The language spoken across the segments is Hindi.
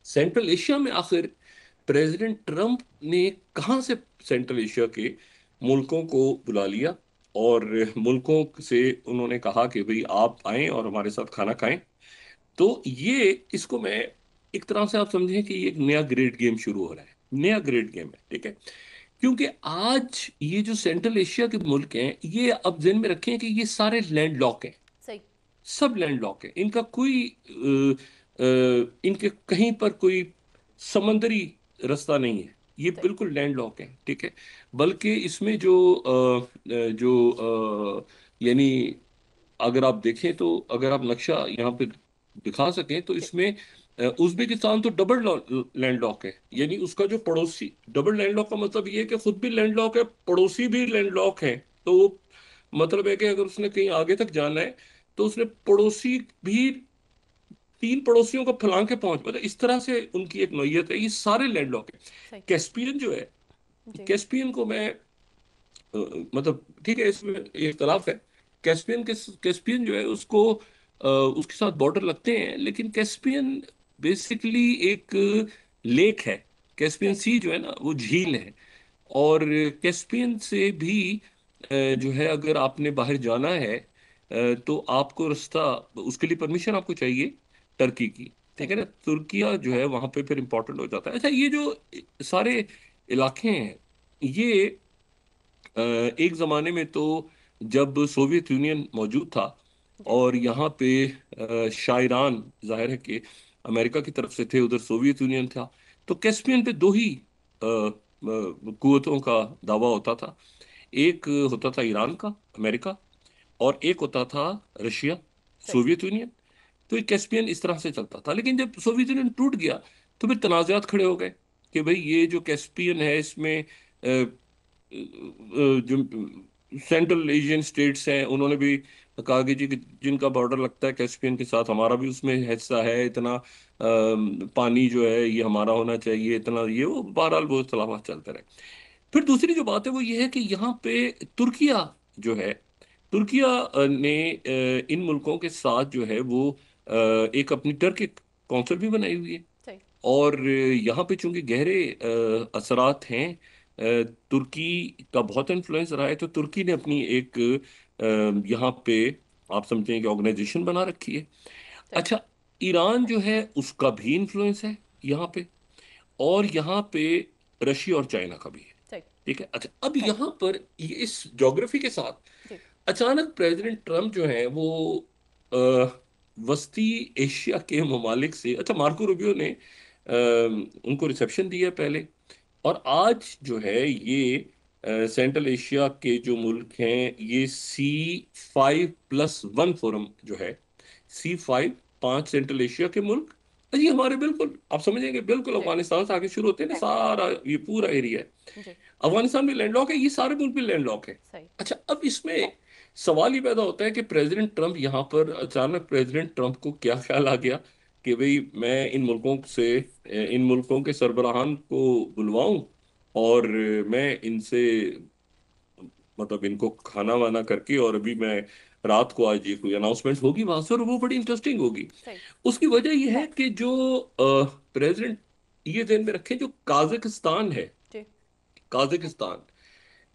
सेंट्रल एशिया में आखिर प्रेसिडेंट ट्रंप ने कहाँ से सेंट्रल एशिया के मुल्कों को बुला लिया और मुल्कों से उन्होंने कहा कि भाई आप आएं और हमारे साथ खाना खाएं। तो ये इसको मैं एक तरह से आप समझें कि ये एक नया ग्रेट गेम शुरू हो रहा है, नया ग्रेट गेम है, ठीक है। क्योंकि आज ये जो सेंट्रल एशिया के मुल्क हैं, ये अब ध्यान में रखें कि ये सारे लैंड लॉक हैं, सही। सब लैंड लॉक है। इनका कोई इनके कहीं पर कोई समंदरी रास्ता नहीं है, ये सही। बिल्कुल लैंड लॉक है, ठीक है। बल्कि इसमें जो यानी अगर आप देखें तो अगर आप नक्शा यहाँ पे दिखा सकें तो जी। इसमें उज्बेकिस्तान तो डबल लैंड लॉक है, यानी उसका जो पड़ोसी, डबल लैंड लॉक का मतलब ये है कि खुद भी लैंड लॉक है, पड़ोसी भी लैंड लॉक है। तो वो मतलब है कि अगर उसने कहीं आगे तक जाना है तो उसने पड़ोसी भी, तीन पड़ोसियों को फलांग के पहुंच, मतलब इस तरह से उनकी एक नौयत है। ये सारे लैंडलॉक है। सही। कैस्पियन जो है, जी। कैस्पियन को मैं मतलब ठीक है, इसमें इख्तलाफ है। कैस्पियन के कैस्पियन जो है उसको उसके साथ बॉर्डर लगते हैं, लेकिन कैस्पियन बेसिकली एक लेक है। कैस्पियन सही। सी जो है ना वो झील है। और कैस्पियन से भी जो है अगर आपने बाहर जाना है तो आपको रास्ता, उसके लिए परमिशन आपको चाहिए टर्की की, ठीक सही। है ना। तुर्किया जो है वहां पे फिर इंपॉर्टेंट हो जाता है। अच्छा, ये जो सारे इलाके हैं, ये एक जमाने में तो जब सोवियत यूनियन मौजूद था जी। और यहाँ पे शायरान जाहिर है कि अमेरिका की तरफ से थे, उधर सोवियत यूनियन था। तो कैस्पियन पे दो ही कुवतों का दावा होता था। एक होता था ईरान का, अमेरिका, और एक होता था रशिया, सही। Soviet union. तो ये कैस्पियन इस तरह से चलता था। लेकिन जब सोवियत यूनियन टूट गया तो फिर तनाज़ात खड़े हो गए कि भाई ये जो कैस्पियन है इसमें जो सेंट्रल एशियन स्टेट्स हैं उन्होंने भी कहा कि जी कि जिनका बॉर्डर लगता है कैस्पियन के साथ, हमारा भी उसमें हिस्सा है, इतना पानी जो है ये हमारा होना चाहिए, इतना ये वो, बहरहाल वो इख्तलाफात चलते रहे। फिर दूसरी जो बात है वो ये है कि यहाँ पे तुर्किया जो है, तुर्किया ने इन मुल्कों के साथ जो है वो एक अपनी टर्की कौंसिल भी बनाई हुई है। सही। और यहाँ पे चूंकि गहरे असरात हैं, तुर्की का बहुत इन्फ्लुएंस रहा है, तो तुर्की ने अपनी एक यहाँ पे आप समझें कि ऑर्गेनाइजेशन बना रखी है। सही। अच्छा, ईरान जो है उसका भी इन्फ्लुएंस है यहाँ पे, और यहाँ पे रशिया और चाइना का भी है, सही। ठीक है। अच्छा, अब सही। यहाँ पर ये इस ज्योग्राफी के साथ जी। अचानक प्रेसिडेंट ट्रम्प जो है वो अ, वस्ती एशिया के ममालिक से, अच्छा मार्को रूबियो ने उनको रिसेप्शन दिया पहले। और आज जो है ये सेंट्रल एशिया के जो मुल्क हैं, ये C5+1 फोरम जो है, C5, 5 सेंट्रल एशिया के मुल्क, ये हमारे बिल्कुल आप समझेंगे बिल्कुल जी। अफगानिस्तान से आगे शुरू होते हैं ना, सारा ये पूरा एरिया है। जी। अफगानिस्तान भी लैंडलॉक है, ये सारे मुल्क भी लैंडलॉक है। सही। अच्छा, अब इसमें सवाल ये पैदा होता है कि प्रेसिडेंट ट्रंप यहाँ पर अचानक, प्रेसिडेंट ट्रंप को क्या ख्याल आ गया कि भाई मैं इन मुल्कों से, इन मुल्कों के सरबराहान को बुलवाऊं और मैं इनसे मतलब इनको खाना वाना करके, और अभी मैं रात को आज ये कोई अनाउंसमेंट होगी वहां से और वो बड़ी इंटरेस्टिंग होगी। सही। उसकी वजह यह है कि जो प्रेसिडेंट, ये ध्यान में रखें, जो काजाकिस्तान है, जी। काजाकिस्तान,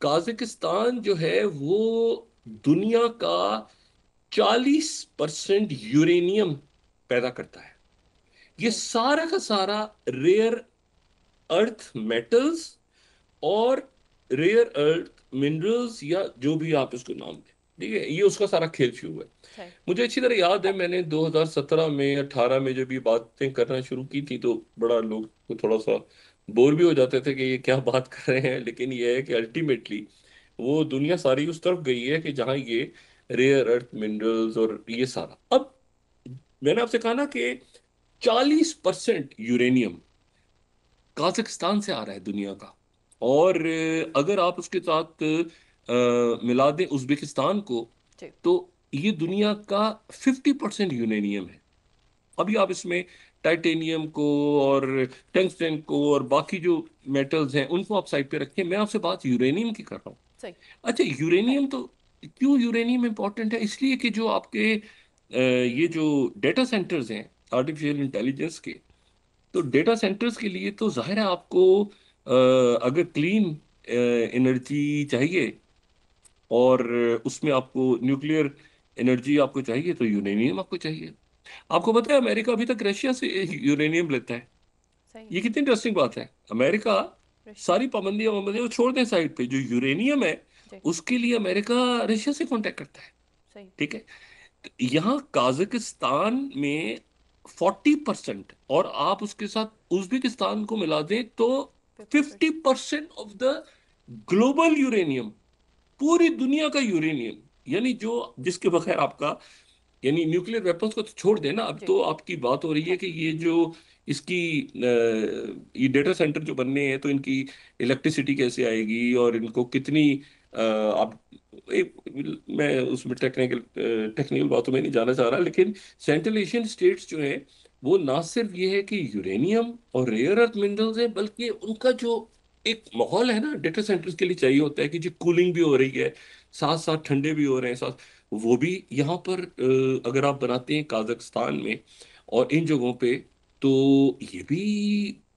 काजाकिस्तान जो है वो दुनिया का 40% यूरेनियम पैदा करता है। ये जी। सारा का सारा रेयर अर्थ मेटल्स और रेयर अर्थ मिनरल्स, या जो भी आप इसको नाम दें, ठीक है, ये उसका सारा खेल शुरू है। सही। मुझे अच्छी तरह याद है मैंने 2017 में 18 में जब ये बातें करना शुरू की थी तो बड़ा लोग को थोड़ा सा बोर भी हो जाते थे कि ये क्या बात कर रहे हैं, लेकिन ये है कि अल्टीमेटली वो दुनिया सारी उस तरफ गई है कि जहां ये रेयर अर्थ मिनरल्स और ये सारा। अब मैंने आपसे कहा ना कि 40% यूरेनियम काजाकिस्तान से आ रहा है दुनिया का। और अगर आप उसके साथ मिला दें उज्बेकिस्तान को, जी। तो ये दुनिया का 50% यूरेनियम है। अभी आप इसमें टाइटेनियम को और टंगस्टन को और बाकी जो मेटल्स हैं उनको आप साइड पे रखें, मैं आपसे बात यूरेनियम की कर रहा हूँ। सही। अच्छा, यूरेनियम तो क्यों यूरेनियम इंपॉर्टेंट है, इसलिए कि जो आपके ये जो डेटा सेंटर्स हैं आर्टिफिशियल इंटेलिजेंस के, तो डेटा सेंटर्स के लिए तो जाहिर है आपको अगर क्लीन एनर्जी चाहिए और उसमें आपको न्यूक्लियर एनर्जी आपको चाहिए तो यूरेनियम आपको चाहिए। आपको पता है अमेरिका अभी तक रशिया से यूरेनियम लेता है। सही ये है। कितनी इंटरेस्टिंग बात है। अमेरिका रशिया सारी से। पाबंदियां वाबंदियां वो छोड़ दें साइड पे, जो यूरेनियम है जी। उसके लिए अमेरिका रशिया से कांटेक्ट करता है। सही। ठीक है। तो यहाँ काजाकिस्तान में 40%, और आप उसके साथ उज्बेकिस्तान को मिला दें तो 50%। 50% ऑफ द ग्लोबल यूरेनियम, पूरी दुनिया का यूरेनियम, यानी जो जिसके बगैर आपका, यानी न्यूक्लियर वेपन्स को तो छोड़ देना, अब जी। तो आपकी बात हो रही है कि ये जो इसकी ये डेटा सेंटर जो बनने हैं तो इनकी इलेक्ट्रिसिटी कैसे आएगी और इनको कितनी आप एक, मैं उसमें टेक्निकल बातों में नहीं जाना चाह रहा, लेकिन सेंट्रल एशियन स्टेट्स जो हैं वो ना सिर्फ ये है कि यूरेनियम और रेयर अर्थ मिनरल्स है, बल्कि उनका जो एक माहौल है ना डेटा सेंटर्स के लिए चाहिए होता है कि जो कूलिंग भी हो रही है, साथ साथ ठंडे भी हो रहे हैं साथ, वो भी यहाँ पर अगर आप बनाते हैं काजाकिस्तान में और इन जगहों पे, तो ये भी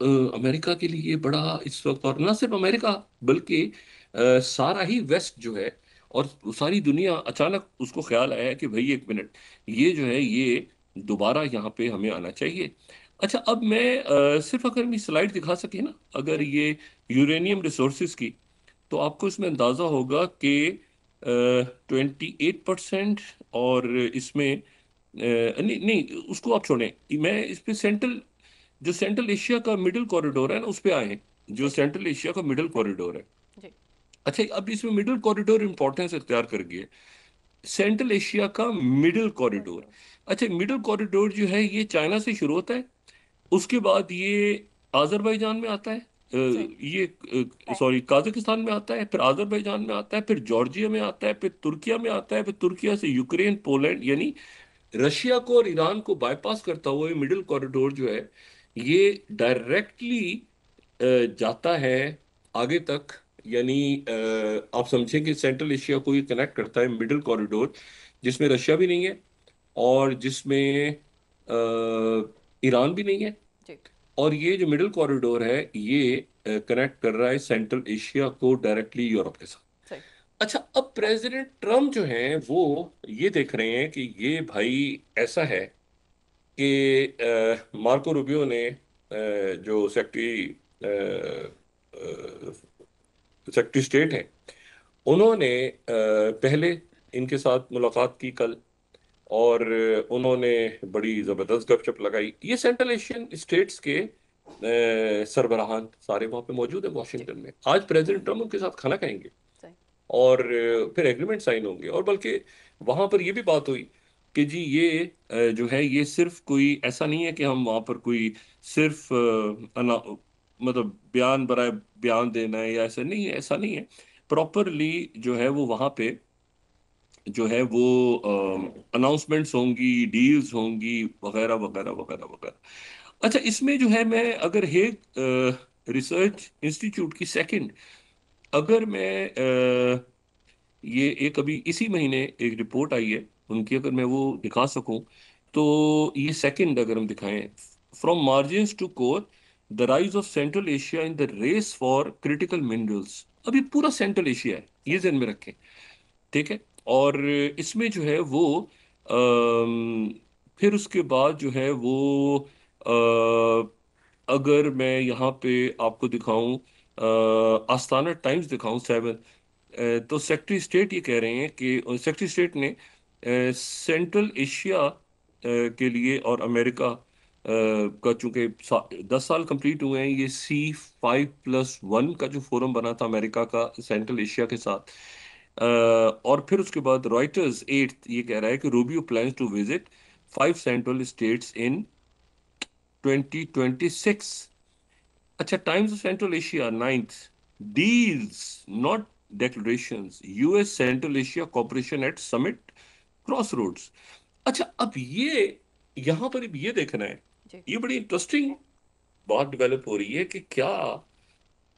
अमेरिका के लिए बड़ा इस वक्त, और ना सिर्फ अमेरिका बल्कि सारा ही वेस्ट जो है और सारी दुनिया, अचानक उसको ख्याल आया है कि भाई एक मिनट, ये जो है ये दोबारा यहाँ पे हमें आना चाहिए। अच्छा, अब मैं सिर्फ अगर मैं स्लाइड दिखा सके ना, अगर जी। ये यूरेनियम रिसोर्सेज की, तो आपको इसमें अंदाजा होगा कि 28%, और इसमें नहीं नहीं उसको आप छोड़ें, मैं इस पे सेंट्रल, जो सेंट्रल एशिया का मिडिल कॉरिडोर है ना उस पे आए हैं, जो जी। सेंट्रल एशिया का मिडिल कॉरिडोर है। जी। अच्छा, अब इसमें मिडिल कॉरिडोर इंपॉर्टेंस इख्तियार कर गया, सेंट्रल एशिया का मिडिल कॉरिडोर। कॉरिडोर। अच्छा, मिडिल कॉरिडोर जो है ये चाइना से शुरू होता है, उसके बाद ये अजरबैजान में आता है, सही। ये सॉरी काजाकिस्तान में आता है, फिर अजरबैजान में आता है, फिर जॉर्जिया में आता है, फिर तुर्किया में आता है, फिर तुर्किया से यूक्रेन, पोलैंड, यानी रशिया को और ईरान को बाईपास करता हुआ ये मिडिल कॉरिडोर जो है ये डायरेक्टली जाता है आगे तक। यानी आप समझें कि सेंट्रल एशिया को ये कनेक्ट करता है मिडिल कॉरिडोर, जिसमें रशिया भी नहीं है और जिसमें ईरान भी नहीं है, जी। और ये जो मिडिल कॉरिडोर है ये कनेक्ट कर रहा है सेंट्रल एशिया को डायरेक्टली यूरोप के साथ। सही। अच्छा, अब प्रेसिडेंट ट्रम्प जो हैं वो ये देख रहे हैं कि ये भाई ऐसा है कि मार्को रूबियो ने जो सेक्रेटरी स्टेट है, उन्होंने पहले इनके साथ मुलाकात की कल, और उन्होंने बड़ी जबरदस्त गपशप लगाई। ये सेंट्रल एशियन स्टेट्स के सरबराहान सारे वहां पे मौजूद है जी। वॉशिंगटन में। आज प्रेसिडेंट ट्रम्प उनके साथ खाना खाएंगे सही। और फिर एग्रीमेंट साइन होंगे, और बल्कि वहां पर ये भी बात हुई कि जी ये जो है ये सिर्फ कोई ऐसा नहीं है कि हम वहां पर कोई सिर्फ मतलब बयान बराए बयान देना है, या ऐसा नहीं है, ऐसा नहीं है। प्रॉपरली जो है वो वहां पे जो है वो अनाउंसमेंट्स होंगी, डील्स होंगी, वगैरह वगैरह वगैरह वगैरह। अच्छा, इसमें जो है मैं अगर हेग रिसर्च इंस्टीट्यूट की सेकंड, अगर मैं ये एक अभी इसी महीने एक रिपोर्ट आई है उनकी, अगर मैं वो दिखा सकूं, तो ये सेकंड अगर हम दिखाएं, from margins to core, the rise of central Asia in the race for critical minerals. अभी पूरा सेंट्रल एशिया है, ये सही। ध्यान में रखें। ठीक है। और इसमें जो है वो फिर उसके बाद जो है वो अगर मैं यहाँ पे आपको दिखाऊं, आस्ताना टाइम्स दिखाऊं 7, तो सेक्रेटरी स्टेट ये कह रहे हैं कि सेक्रेटरी स्टेट ने सेंट्रल एशिया के लिए और अमेरिका का, चूंकि 10 साल कंप्लीट हुए हैं, ये C5+1 का जो फोरम बना था अमेरिका का सेंट्रल एशिया के साथ, और फिर उसके बाद रॉयटर्स 8 ये कह रहा है कि Rubio plans to visit 5 central states in 2026। अच्छा, Times of central Asia 9th, deals not declarations, US Central Asia cooperation at summit cross roads. अच्छा, अब ये यहां पर अब ये देखना है, जी। ये बड़ी इंटरेस्टिंग बात डेवलप हो रही है कि क्या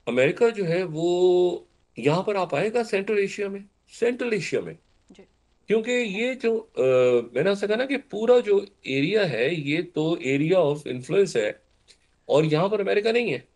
अमेरिका जो है वो यहां पर आ पाएगा सेंट्रल एशिया में, सेंट्रल एशिया में। जी। क्योंकि ये जो मैंने आपसे कहा ना कि पूरा जो एरिया है ये तो एरिया ऑफ इन्फ्लुएंस है और यहाँ पर अमेरिका नहीं है।